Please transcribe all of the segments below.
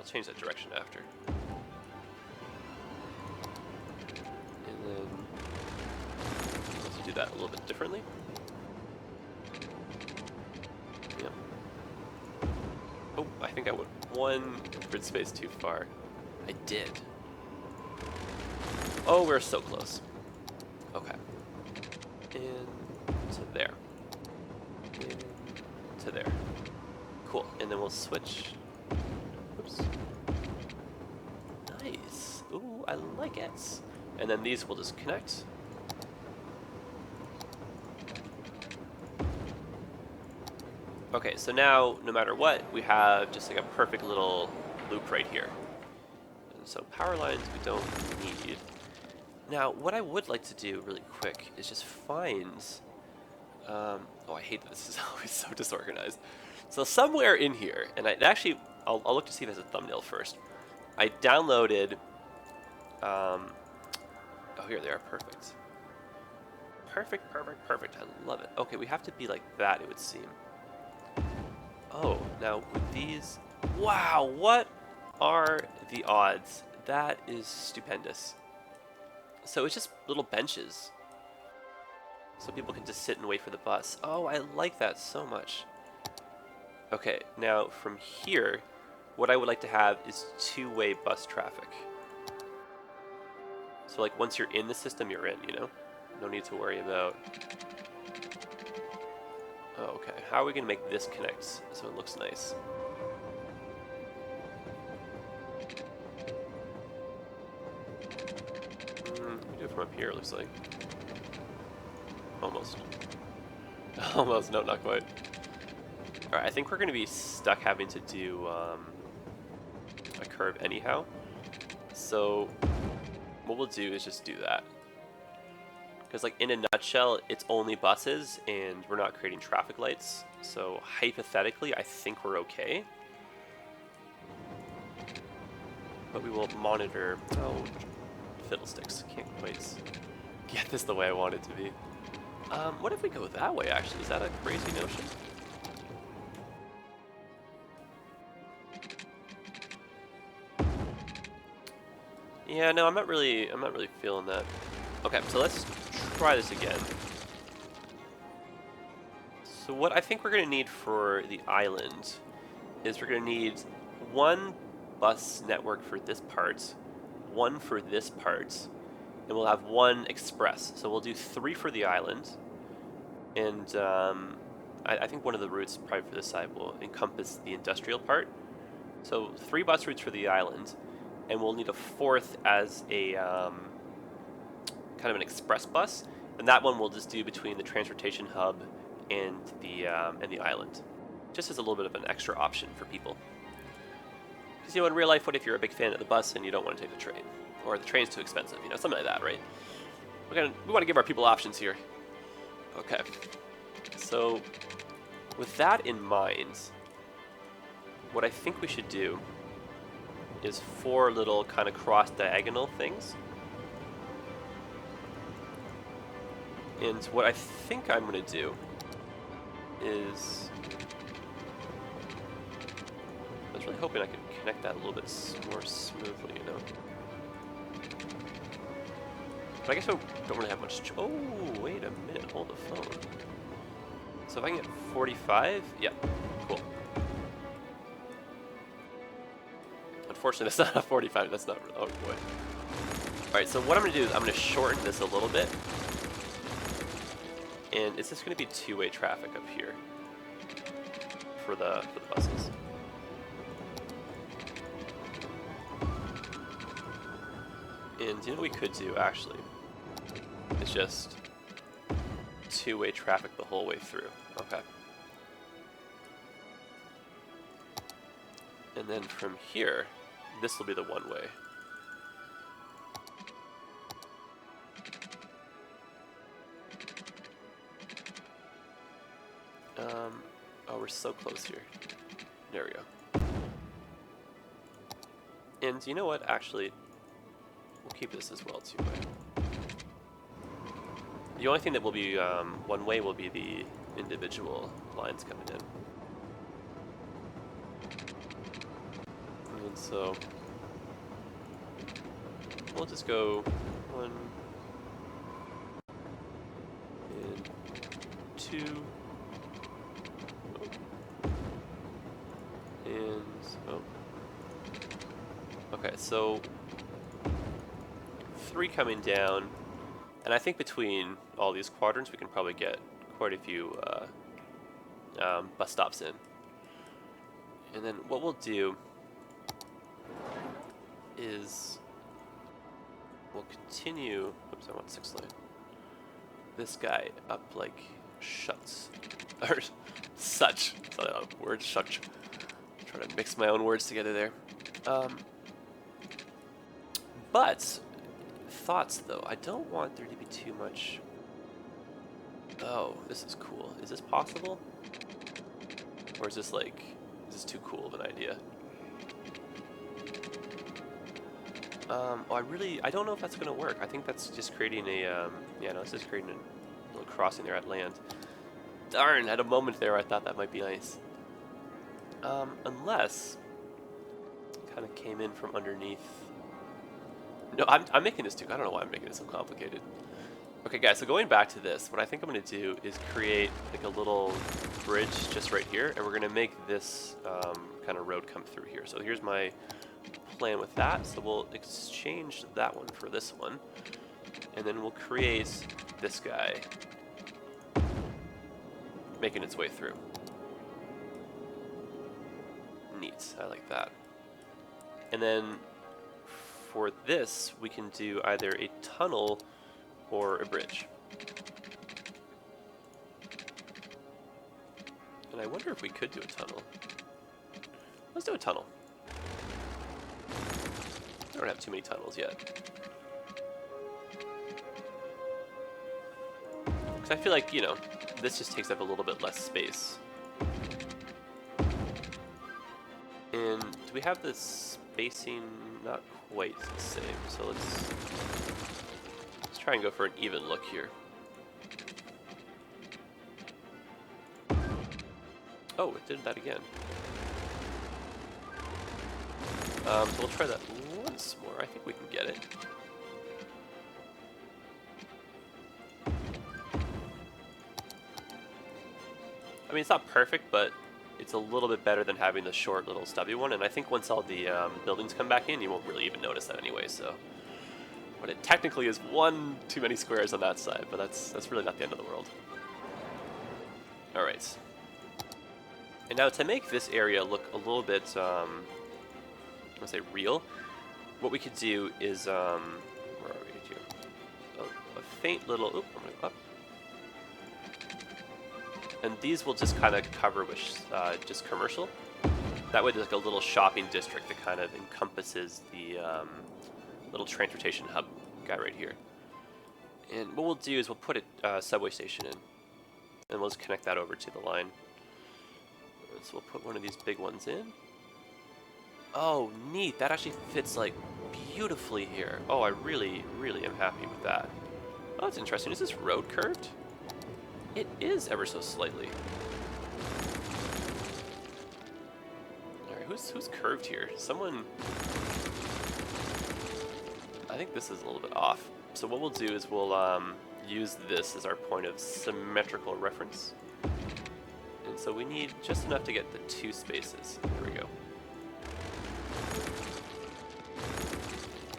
I'll change that direction after. And then let's do that a little bit differently. Yeah. Oh, I think I went one grid space too far. I did. Oh, we're so close. Okay. And to there. And to there. Cool. And then we'll switch. Oops. Nice. Ooh, I like it. And then these will just connect. Okay, so now, no matter what, we have just like a perfect little loop right here. And so power lines we don't need. Now, what I would like to do really quick is just find... oh, I hate that this is always so disorganized. So somewhere in here, and I'll look to see if it has a thumbnail first. I downloaded... oh, here they are, perfect. Perfect, perfect, perfect, I love it. Okay, we have to be like that, it would seem. Oh, now with these... Wow, what are the odds? That is stupendous. So it's just little benches. So people can just sit and wait for the bus. Oh, I like that so much. Okay, now from here, what I would like to have is two-way bus traffic. So like once you're in the system, you're in, you know? No need to worry about... Oh, okay, how are we going to make this connect so it looks nice? We do it from up here, it looks like. Almost. Almost, no, not quite. Alright, I think we're going to be stuck having to do a curve anyhow. So what we'll do is just do that. Because like in a nutshell, it's only buses and we're not creating traffic lights. So hypothetically, I think we're okay. But we will monitor... Oh, fiddlesticks. Can't quite get this the way I want it to be. What if we go that way, actually? Is that a crazy notion? Yeah, no, I'm not really feeling that. Okay, so let's try this again. So what I think we're going to need for the island is we're going to need one bus network for this part, one for this part, and we'll have one express. So we'll do 3 for the island, and I think one of the routes probably for this side will encompass the industrial part. So 3 bus routes for the island, and we'll need a 4th as a kind of an express bus, and that one we'll just do between the transportation hub and the island, just as a little bit of an extra option for people. Because, you know, in real life, what if you're a big fan of the bus and you don't want to take the train, or the train's too expensive, you know, something like that, right? We want to give our people options here. Okay, so with that in mind, what I think we should do is 4 little kind of cross-diagonal things. And what I think I'm going to do is... I was really hoping I could connect that a little bit more smoothly, you know? But I guess I don't really have much... Oh, wait a minute, hold the phone. So if I can get 45? Yeah, cool. Unfortunately, that's not a 45, that's not... Oh, boy. Alright, so what I'm going to do is I'm going to shorten this a little bit. And it's just going to be two-way traffic up here for the buses. And you know what we could do, actually? It's just two-way traffic the whole way through. Okay. And then from here, this will be the one-way. Oh, we're so close here. There we go. And you know what? Actually, we'll keep this as well two-way. The only thing that will be one-way will be the individual lines coming in. And so we'll just go 1 and 2. And oh. Okay, so 3 coming down, and I think between all these quadrants we can probably get quite a few bus stops in. And then what we'll do is we'll continue. Oops, I want 6 lane. This guy up like shuts or such. It's not a word, such. Trying to mix my own words together there. But thoughts though, I don't want there to be too much. Oh, this is cool. Is this possible? Or is this like, is this too cool of an idea? Oh, I don't know if that's gonna work. I think that's just creating a, yeah, no, it's just creating a little crossing there at land. Darn, at a moment there I thought that might be nice. Unless kind of came in from underneath. No, I'm making this too. I don't know why I'm making it so complicated. Okay, guys, so going back to this, what I think I'm going to do is create like a little bridge just right here, and we're going to make this kind of road come through here. So here's my plan with that. So we'll exchange that one for this one, and then we'll create this guy making its way through. Neat, I like that. And then for this, we can do either a tunnel or a bridge. And I wonder if we could do a tunnel. Let's do a tunnel. I don't have too many tunnels yet. Because I feel like, you know, this just takes up a little bit less space. And do we have the spacing? Not quite the same. So let's try and go for an even look here. Oh, it did that again. So we'll try that once more. I think we can get it. I mean, it's not perfect, but it's a little bit better than having the short little stubby one, and I think once all the buildings come back in, you won't really even notice that anyway, so. But it technically is one too many squares on that side, but that's really not the end of the world. Alright. And now to make this area look a little bit, let's say real, what we could do is, where are we here? A faint little, oop, I'm gonna go up. And these will just kind of cover with just commercial. That way there's like a little shopping district that kind of encompasses the little transportation hub guy right here. And what we'll do is we'll put a subway station in. And we'll just connect that over to the line. So we'll put one of these big ones in. Oh, neat. That actually fits like beautifully here. Oh, I really, really am happy with that. Oh, that's interesting. Is this road curved? It is ever so slightly. Alright, who's curved here? Someone... I think this is a little bit off. So what we'll do is we'll use this as our point of symmetrical reference. And so we need just enough to get the 2 spaces. There we go.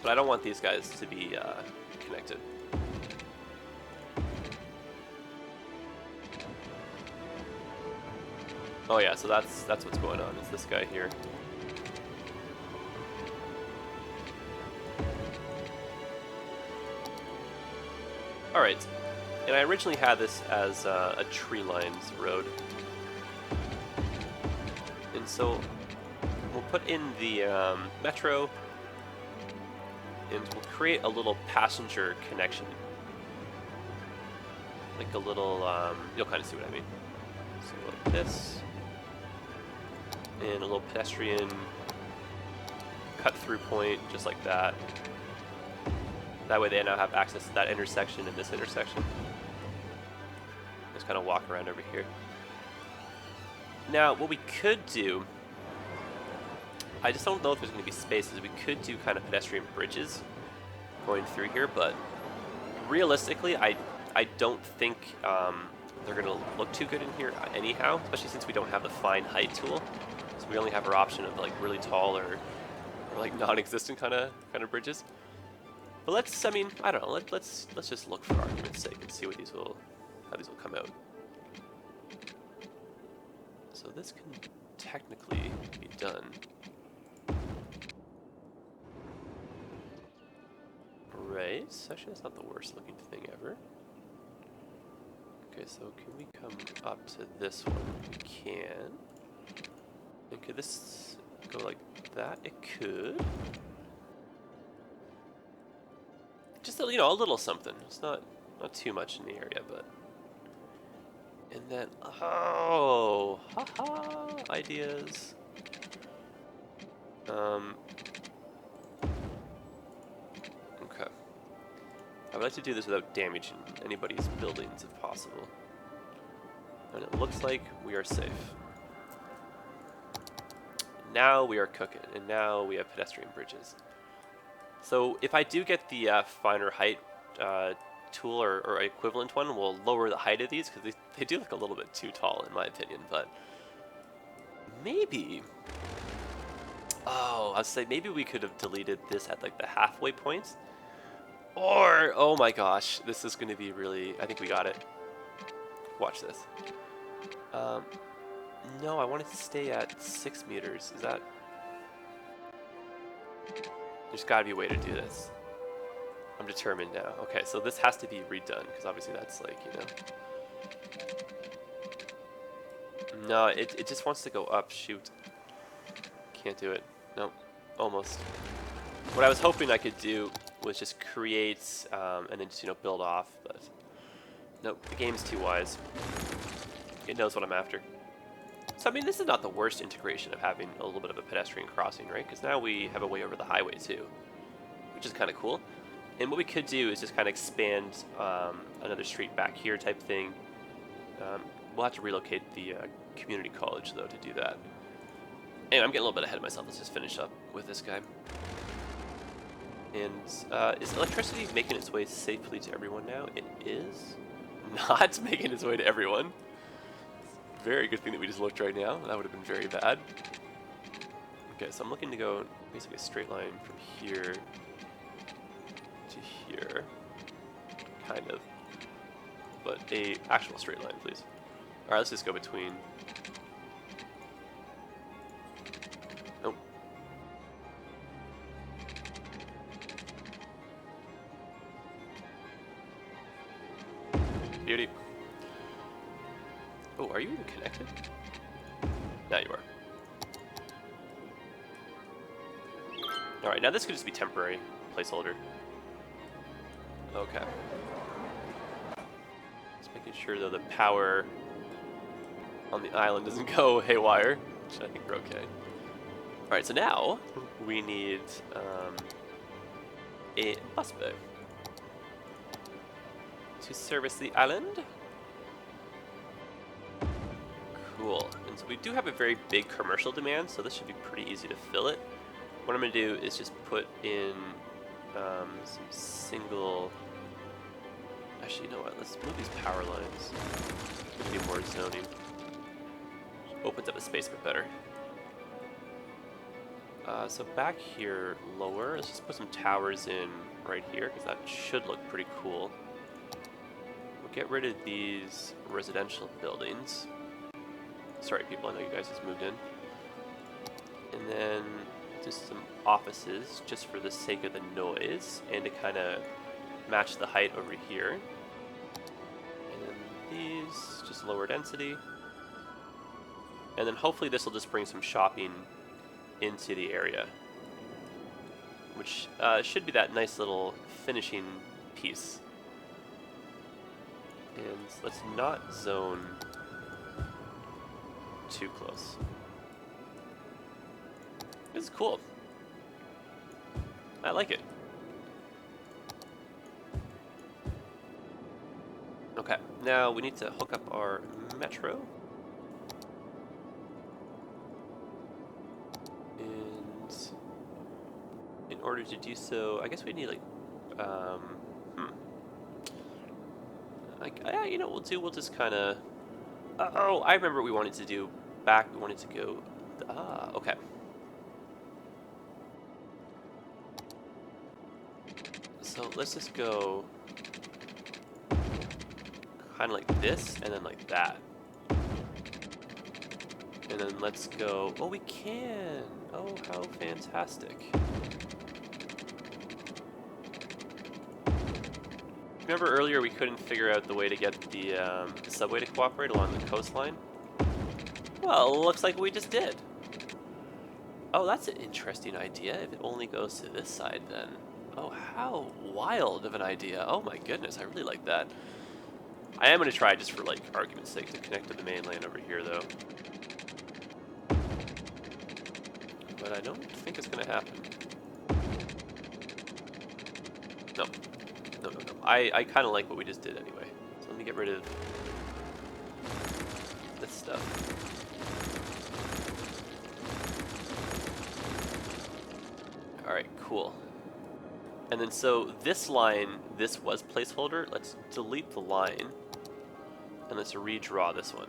But I don't want these guys to be connected. Oh yeah, so that's what's going on. It's this guy here. All right, and I originally had this as a tree lines road, and so we'll put in the metro, and we'll create a little passenger connection, like a little. You'll kind of see what I mean. So like this. And a little pedestrian cut-through point, just like that. That way they now have access to that intersection and this intersection. Just kind of walk around over here. Now, what we could do I just don't know if there's going to be spaces. We could do kind of pedestrian bridges going through here, but realistically, I don't think they're going to look too good in here anyhow, especially since we don't have the fine height tool. So we only have our option of like really tall or like non-existent kind of bridges. But let's, I mean, I don't know. Let's just look for argument's sake and see what how these will come out. So this can technically be done. Right. Actually, that's not the worst looking thing ever. Okay, so can we come up to this one? We can. And could this go like that? It could. Just a, a little something. It's not too much in the area, but. And then, oh, haha, ideas. Okay. I would like to do this without damaging anybody's buildings if possible. And it looks like we are safe. Now we are cooking, and now we have pedestrian bridges. So if I do get the finer height tool or equivalent one, we'll lower the height of these because they do look a little bit too tall in my opinion, but maybe, oh, I was saying maybe we could have deleted this at like the halfway points, or, oh my gosh, this is going to be really, I think we got it. Watch this. No, I want it to stay at 6 meters. Is that, there's got to be a way to do this. I'm determined now. Okay, so this has to be redone, because obviously that's like, No, it just wants to go up. Shoot. Can't do it. Nope. Almost. What I was hoping I could do was just create, and then just, build off, but... Nope, the game's too wise. It knows what I'm after. So, I mean, this is not the worst integration of having a little bit of a pedestrian crossing, right? Because now we have a way over the highway, too. Which is kind of cool. And what we could do is just kind of expand another street back here type thing. We'll have to relocate the community college, though, to do that. Anyway, I'm getting a little bit ahead of myself. Let's just finish up with this guy. And is electricity making its way safely to everyone now? It is not making its way to everyone. Very good thing that we just looked right now. That would have been very bad. Okay, so I'm looking to go basically a straight line from here to here. Kind of. But a actual straight line, please. Alright, let's just go between. Nope. Beauty. Oh, are you even connected? Now you are. Alright, now this could just be temporary placeholder. Okay. Just making sure though the power on the island doesn't go haywire, which I think we're okay. Alright, so now we need a bus bay to service the island. Cool. And so we do have a very big commercial demand, so this should be pretty easy to fill it. What I'm going to do is just put in some single... Actually, you know what? Let's move these power lines. Maybe more zoning. Opens up the space a bit better. So back here, lower, let's just put some towers in right here, because that should look pretty cool. We'll get rid of these residential buildings. Sorry, people, I know you guys just moved in. And then just some offices, just for the sake of the noise, and to kind of match the height over here. And then these, just lower density. And then hopefully this will just bring some shopping into the area, which should be that nice little finishing piece. And let's not zone too close. This is cool. I like it. Okay, now we need to hook up our metro. And in order to do so, I guess we need like, you know what we'll just kind of, oh, I remember what we wanted to do back. We wanted to go, okay. So let's just go kind of like this and then like that. And then let's go, oh, we can. Oh, how fantastic. Remember earlier we couldn't figure out the way to get the subway to cooperate along the coastline? Well, looks like we just did. Oh, that's an interesting idea. If it only goes to this side then. Oh, how wild of an idea. Oh my goodness, I really like that. I am going to try, just for like argument's sake, to connect to the mainland over here though. But I don't think it's going to happen. No. No. I kind of like what we just did anyway. So let me get rid of this stuff. Alright, cool. And then so this line, this was placeholder. Let's delete the line. And let's redraw this one.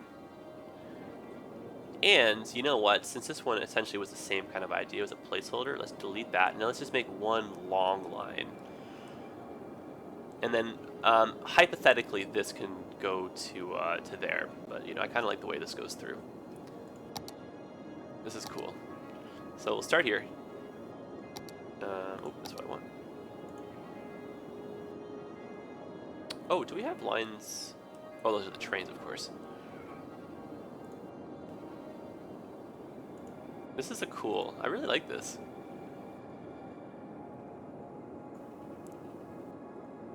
And you know what? Since this one essentially was the same kind of idea as a placeholder, let's delete that. Now let's just make one long line. And then hypothetically, this can go to there. But you know, I kind of like the way this goes through. This is cool. So we'll start here. Oh, that's what I want. Oh, do we have lines? Oh, those are the trains, of course. This is a cool. I really like this.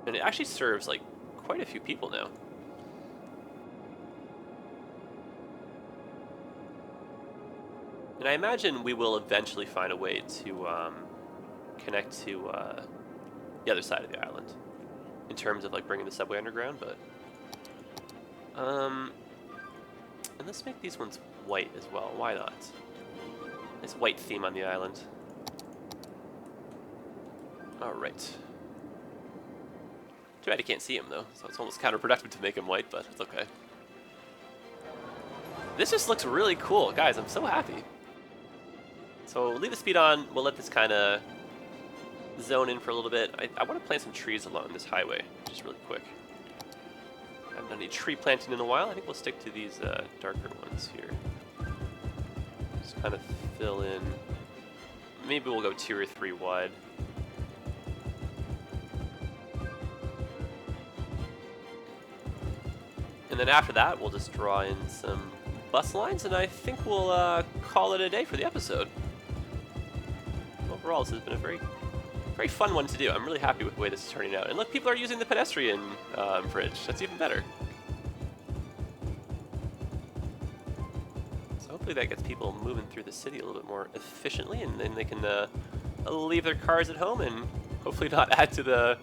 And it actually serves like quite a few people now. And I imagine we will eventually find a way to connect to the other side of the island in terms of like bringing the subway underground, but and let's make these ones white as well. Why not? Nice white theme on the island. All right. Too bad you can't see him though, so it's almost counterproductive to make him white, but it's okay. This just looks really cool, guys. I'm so happy. So leave the speed on. We'll let this kind of zone in for a little bit. I want to plant some trees along this highway, just really quick. I haven't done any tree planting in a while. I think we'll stick to these darker ones here. Just kind of fill in. Maybe we'll go 2 or 3 wide. And then after that, we'll just draw in some bus lines, and I think we'll call it a day for the episode. Overall, this has been a very fun one to do. I'm really happy with the way this is turning out. And look, people are using the pedestrian bridge. That's even better. So hopefully that gets people moving through the city a little bit more efficiently, and then they can leave their cars at home and hopefully not add to the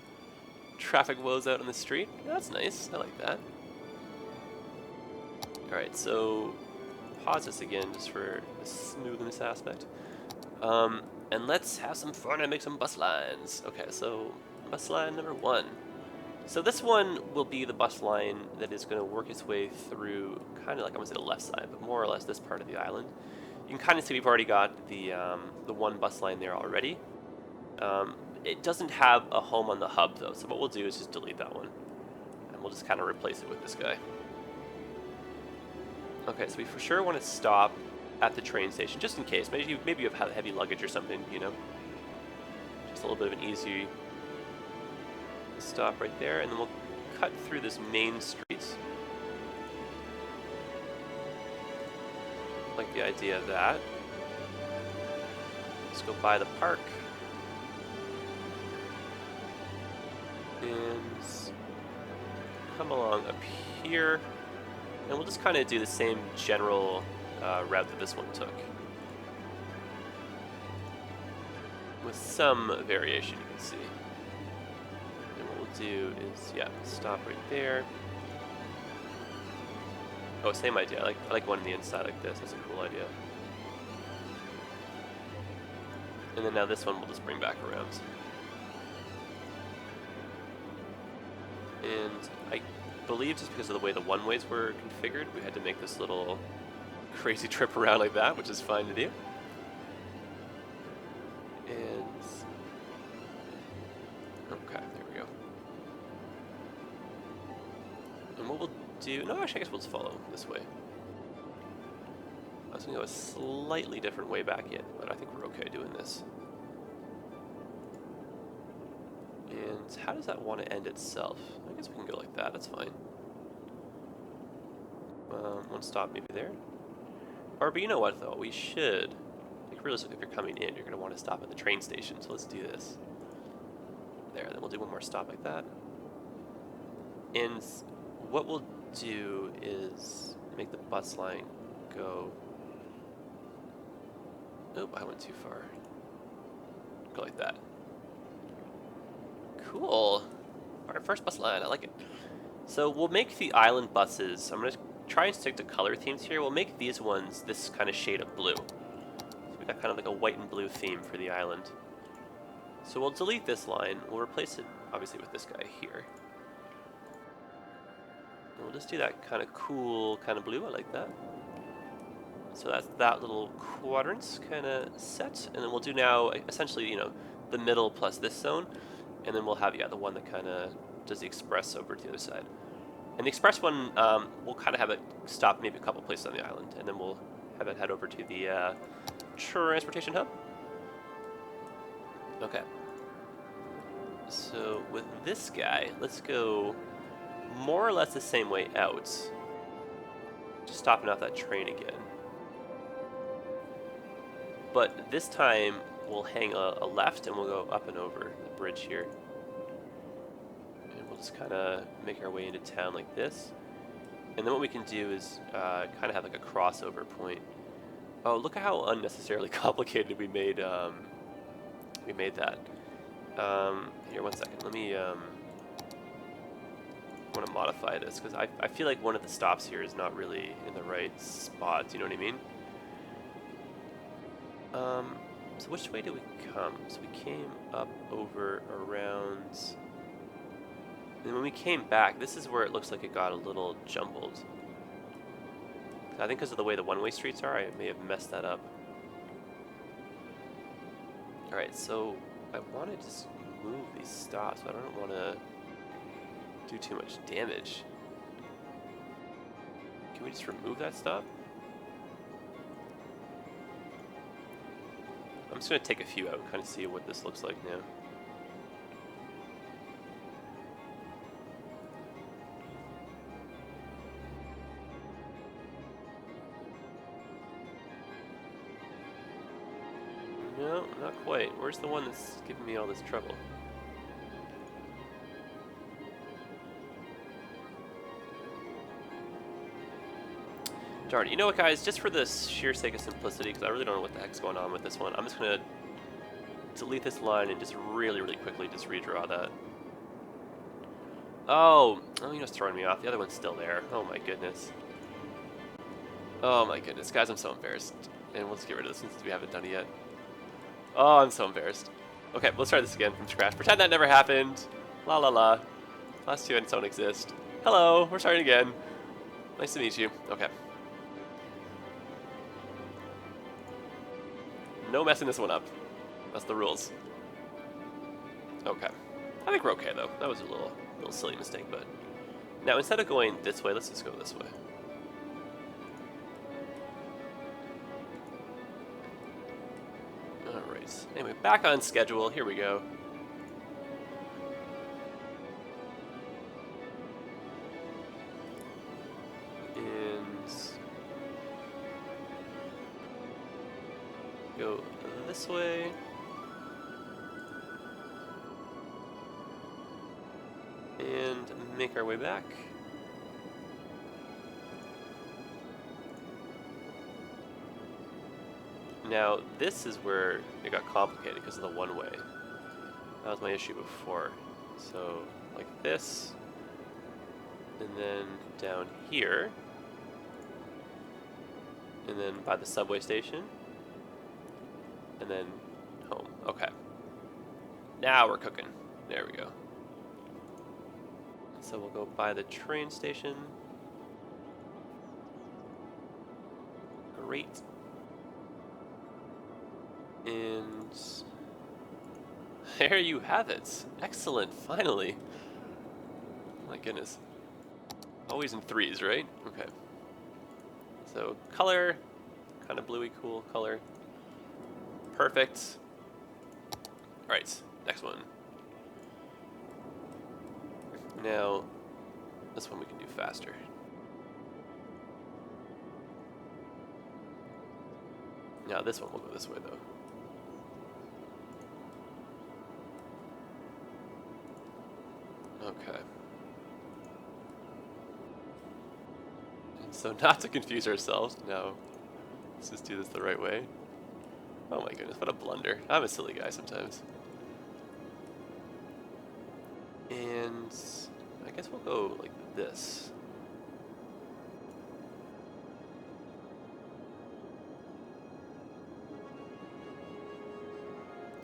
traffic woes out on the street. Yeah, that's nice. I like that. Alright, so pause this again just for the smoothness aspect. And let's have some fun and make some bus lines. Okay, so bus line number 1. So this one will be the bus line that is going to work its way through kind of like, I want to say the left side, but more or less this part of the island. You can kind of see we've already got the one bus line there already. It doesn't have a home on the hub though, so what we'll do is just delete that one. And we'll just kind of replace it with this guy. Okay, so we for sure want to stop at the train station, just in case. Maybe you have heavy luggage or something, you know? Just a little bit of an easy stop right there, and then we'll cut through this main street. Like the idea of that. Let's go by the park. And come along up here. And we'll just kind of do the same general route that this one took. With some variation, you can see. And what we'll do is, yeah, stop right there. Oh, same idea. I like one on the inside like this. That's a cool idea. And then now this one we'll just bring back around. And I believe just because of the way the one-ways were configured, we had to make this little crazy trip around like that, which is fine to do. And okay, there we go. And what we'll do, no, actually I guess we'll just follow this way. I was gonna go a slightly different way back in, but I think we're okay doing this. And how does that want to end itself? I guess we can go like that, that's fine. One stop maybe there. Or, but you know what though, we should, like realistically if you're coming in, you're going to want to stop at the train station, so let's do this. There, then we'll do one more stop like that. And what we'll do is make the bus line go... Nope, I went too far. Go like that. Cool. Alright, first bus line, I like it. So we'll make the island buses, I'm going to try and stick to color themes here. We'll make these ones this kind of shade of blue. So we got kind of like a white and blue theme for the island. So we'll delete this line, we'll replace it obviously with this guy here. And we'll just do that kind of cool kind of blue, I like that. So that's that little quadrants kind of set, and then we'll do now essentially, you know, the middle plus this zone, and then we'll have, yeah, the one that kind of does the express over to the other side. And the express one, we'll kind of have it stop maybe a couple places on the island, and then we'll have it head over to the transportation hub. Okay. So with this guy, let's go more or less the same way out. Just stopping off that train again. But this time, we'll hang a left and we'll go up and over the bridge here. And we'll just kind of make our way into town like this. And then what we can do is kind of have like a crossover point. Oh, look at how unnecessarily complicated we made that. Here, one second. Let me... I want to modify this because I feel like one of the stops here is not really in the right spot. You know what I mean? So which way did we come? So we came up, over, around, and when we came back, this is where it looks like it got a little jumbled. I think because of the way the one-way streets are, I may have messed that up. Alright, so I want to just move these stops, but I don't want to do too much damage. Can we just remove that stop? I'm just going to take a few out and kind of see what this looks like now. No, not quite. Where's the one that's giving me all this trouble? Darn, you know what guys, just for the sheer sake of simplicity, because I really don't know what the heck's going on with this one, I'm just going to delete this line and just really, really quickly just redraw that. Oh, you're just throwing me off. The other one's still there. Oh my goodness. Oh my goodness, guys, I'm so embarrassed. And we'll just get rid of this since we haven't done it yet. Oh, I'm so embarrassed. Okay, let's try this again from scratch. Pretend that never happened. La la la. Last two ends don't exist. Hello, we're starting again. Nice to meet you. Okay. No messing this one up. That's the rules. Okay. I think we're okay though. That was a little silly mistake, but now instead of going this way, let's just go this way. Alright. Anyway, back on schedule. Here we go. Go this way. And make our way back. Now, this is where it got complicated because of the one-way. That was my issue before. So, like this. And then down here. And then by the subway station. And then home. Okay. Now we're cooking. There we go. So we'll go by the train station. Great. And there you have it. Excellent, finally. My goodness. Always in threes, right? Okay. So color, kind of bluey cool color. Perfect. Alright, next one. Now, this one we can do faster. Now this one will go this way though. Okay. And so not to confuse ourselves, no. Let's just do this the right way. Oh my goodness, what a blunder. I'm a silly guy sometimes. And I guess we'll go like this.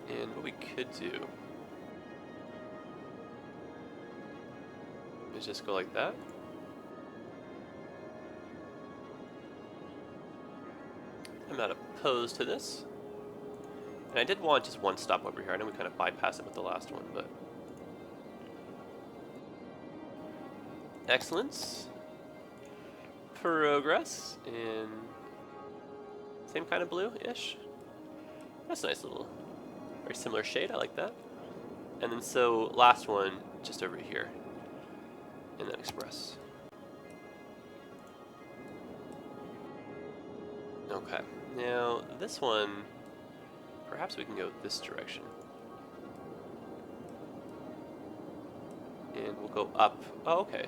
And what we could do is just go like that. I'm not opposed to this. And I did want just one stop over here. I know we kind of bypassed it with the last one, but... Excellent. Progress in same kind of blue-ish. That's a nice little, very similar shade. I like that. And then so last one just over here. And then express. Okay. Now this one, perhaps we can go this direction. And we'll go up. Oh, okay.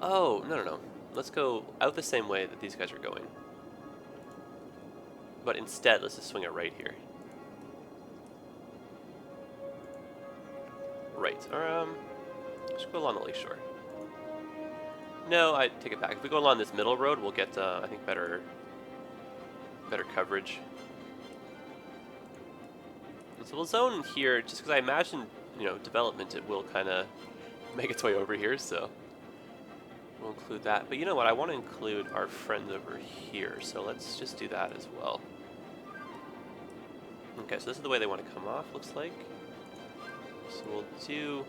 Oh, no. Let's go out the same way that these guys are going. But instead, let's just swing it right here. Right. Or, let's go along the lake shore. No, I take it back. If we go along this middle road, we'll get, I think, better coverage. And so we'll zone here, just because I imagine, development, it will kind of make its way over here, so we'll include that. But you know what? I want to include our friends over here, so let's just do that as well. Okay, so this is the way they want to come off, looks like. So we'll do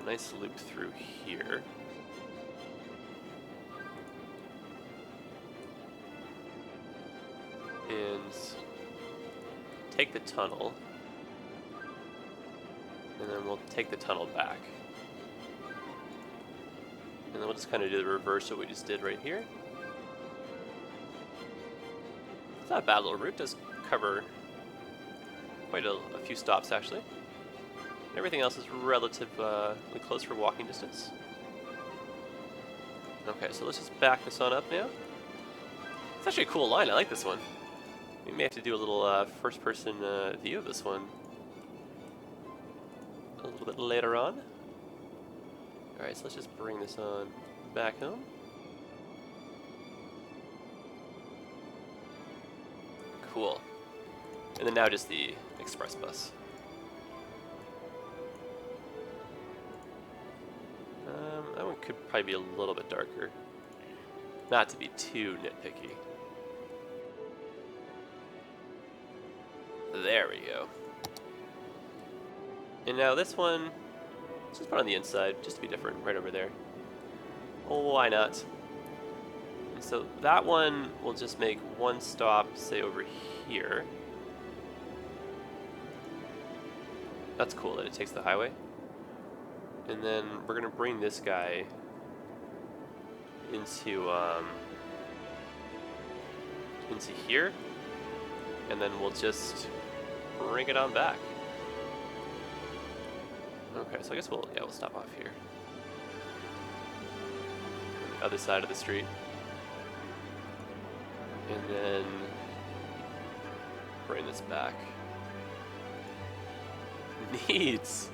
a nice loop through here. And take the tunnel. And then we'll take the tunnel back. And then we'll just kind of do the reverse of what we just did right here. It's not a bad little route. It does cover quite a few stops, actually. Everything else is relatively close for walking distance. Okay, so let's just back this on up now. It's actually a cool line. I like this one. We may have to do a little first-person view of this one a little bit later on. Alright, so let's just bring this on back home. Cool. And then now just the express bus. That one could probably be a little bit darker. Not to be too nitpicky. There we go. And now this one, let's just put on the inside, just to be different, right over there. Oh, why not? And so that one will just make one stop, say over here. That's cool that it takes the highway. And then we're gonna bring this guy into here, and then we'll just bring it on back. Okay, so I guess we'll stop off here. On the other side of the street. And then bring this back. Neat!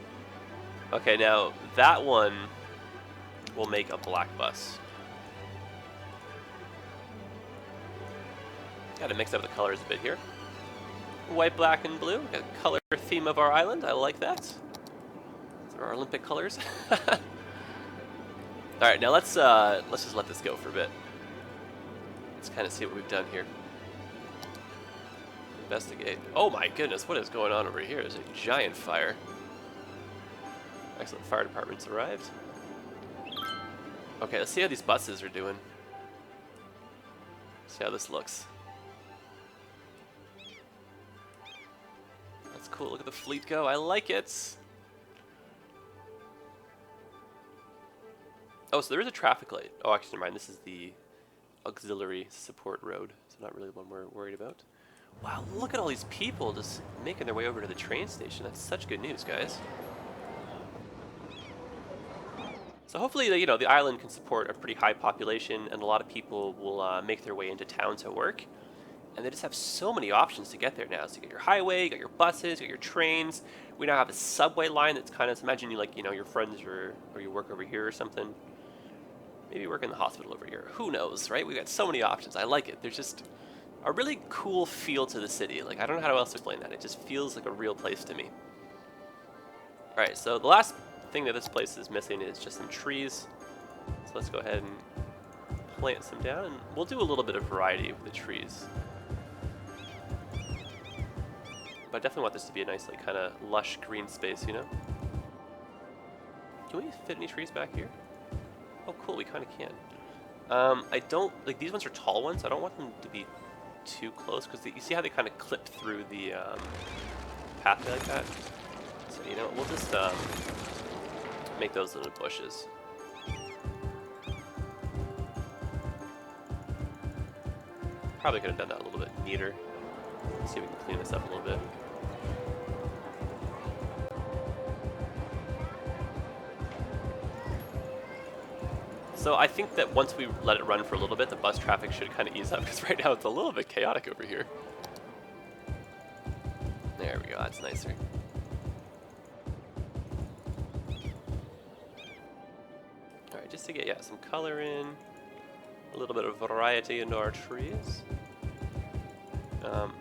Okay, now that one will make a black bus. Gotta mix up the colors a bit here. White, black, and blue. Got a color theme of our island. I like that. Those are our Olympic colors. All right, now let's just let this go for a bit. Let's kind of see what we've done here. Investigate. Oh my goodness, what is going on over here? There's a giant fire. Excellent, fire department's arrived. Okay, let's see how these buses are doing. See how this looks. That's cool, look at the fleet go, I like it! Oh, so there is a traffic light. Oh, actually, never mind, this is the auxiliary support road, so not really the one we're worried about. Wow, look at all these people just making their way over to the train station. That's such good news, guys. So hopefully, you know, the island can support a pretty high population, and a lot of people will make their way into town to work. And they just have so many options to get there now. So you got your highway, you got your buses, you got your trains. We now have a subway line that's kind of, imagine you like, you know, your friends or you work over here or something. Maybe you work in the hospital over here. Who knows, right? We've got so many options. I like it. There's just a really cool feel to the city. Like, I don't know how else to explain that. It just feels like a real place to me. Alright, so the last thing that this place is missing is just some trees. So let's go ahead and plant some down, and we'll do a little bit of variety with the trees. But I definitely want this to be a nice, like, kind of lush green space, you know? Can we fit any trees back here? Oh, cool, we kind of can. I don't, like, these ones are tall ones, so I don't want them to be too close, because you see how they kind of clip through the pathway like that? So, you know, we'll just make those little bushes. Probably could have done that a little bit neater. Let's see if we can clean this up a little bit. So I think that once we let it run for a little bit, the bus traffic should kind of ease up, because right now it's a little bit chaotic over here. There we go, that's nicer. Alright, just to get, yeah, some color in, a little bit of variety into our trees.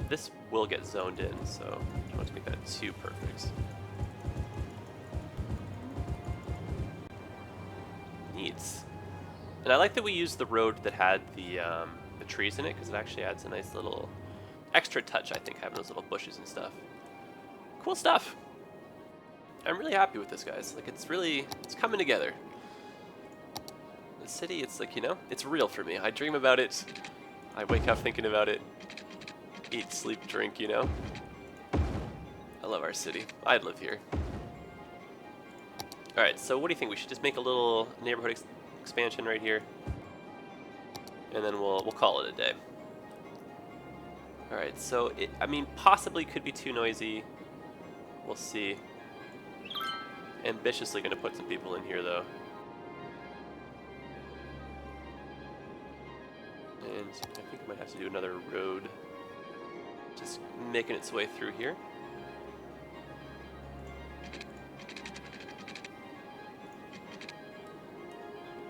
This will get zoned in, so I don't want to make that too perfect. Neat. And I like that we used the road that had the trees in it, because it actually adds a nice little extra touch, I think, having those little bushes and stuff. Cool stuff. I'm really happy with this, guys. Like, it's coming together. The city, it's like, you know, it's real for me. I dream about it. I wake up thinking about it. Eat, sleep, drink, you know. I love our city. I'd live here. Alright, so what do you think? We should just make a little neighborhood expansion right here, and then we'll call it a day. Alright, so I mean, possibly could be too noisy. We'll see. Ambitiously gonna put some people in here, though. And I think I might have to do another road. Just making its way through here.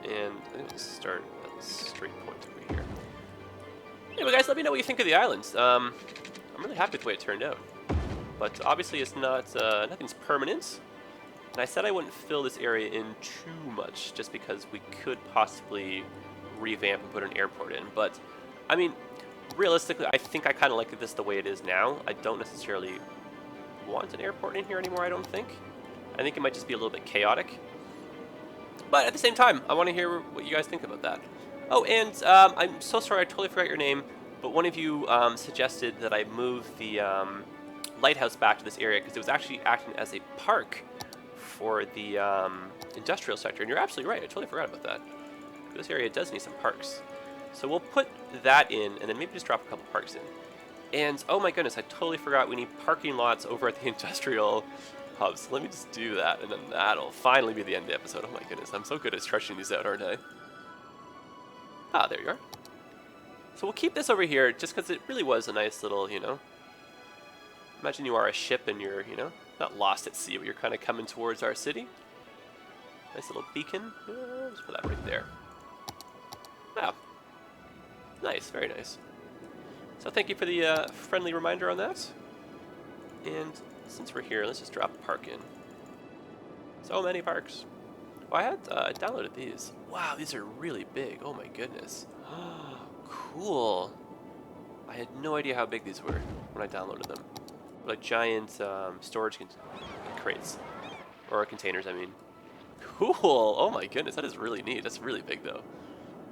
And I think we'll start at the straight point over here. Anyway, guys, let me know what you think of the islands. I'm really happy with the way it turned out. But obviously it's not, nothing's permanent. And I said I wouldn't fill this area in too much, just because we could possibly revamp and put an airport in. But, I mean, realistically, I think I kind of like this the way it is now. I don't necessarily want an airport in here anymore, I don't think. I think it might just be a little bit chaotic. But at the same time, I want to hear what you guys think about that. Oh, and I'm so sorry, I totally forgot your name, but one of you suggested that I move the lighthouse back to this area, because it was actually acting as a park for the industrial sector, and you're absolutely right, I totally forgot about that. This area does need some parks. So we'll put that in, and then maybe just drop a couple parks in. And, oh my goodness, I totally forgot, we need parking lots over at the industrial hub, so let me just do that, and then that'll finally be the end of the episode. Oh my goodness, I'm so good at stretching these out, aren't I? Ah, there you are. So we'll keep this over here, just because it really was a nice little, you know, imagine you are a ship and you're, you know, not lost at sea, but you're kind of coming towards our city. Nice little beacon. Let's put that right there. Wow. Nice, very nice. So thank you for the friendly reminder on that. And since we're here, let's just drop a park in. So many parks. Well, I had downloaded these. Wow, these are really big. Oh my goodness. Cool. I had no idea how big these were when I downloaded them. Like giant storage crates. Or containers, I mean. Cool. Oh my goodness, that is really neat. That's really big though.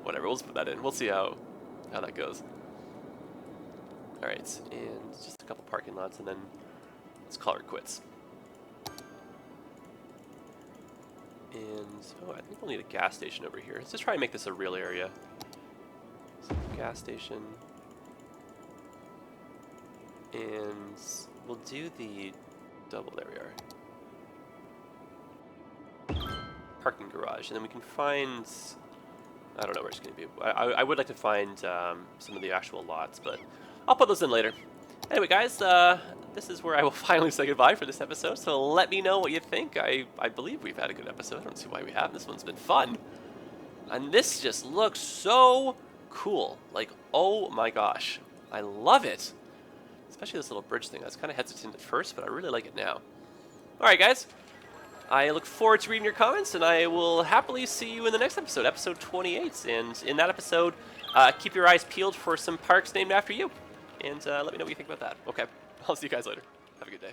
Whatever, we'll just put that in. We'll see how that goes. Alright, and just a couple parking lots, and then let's call it quits. And, oh, I think we'll need a gas station over here. Let's just try and make this a real area. So, gas station. And we'll do the double, there we are. Parking garage, and then we can find, I don't know where it's going to be. I would like to find some of the actual lots, but I'll put those in later. Anyway, guys, this is where I will finally say goodbye for this episode, so let me know what you think. I believe we've had a good episode. I don't see why we haven't. This one's been fun. And this just looks so cool. Like, oh my gosh. I love it. Especially this little bridge thing. I was kind of hesitant at first, but I really like it now. Alright, guys. I look forward to reading your comments, and I will happily see you in the next episode, episode 28. And in that episode, keep your eyes peeled for some parks named after you. And let me know what you think about that. Okay, I'll see you guys later. Have a good day.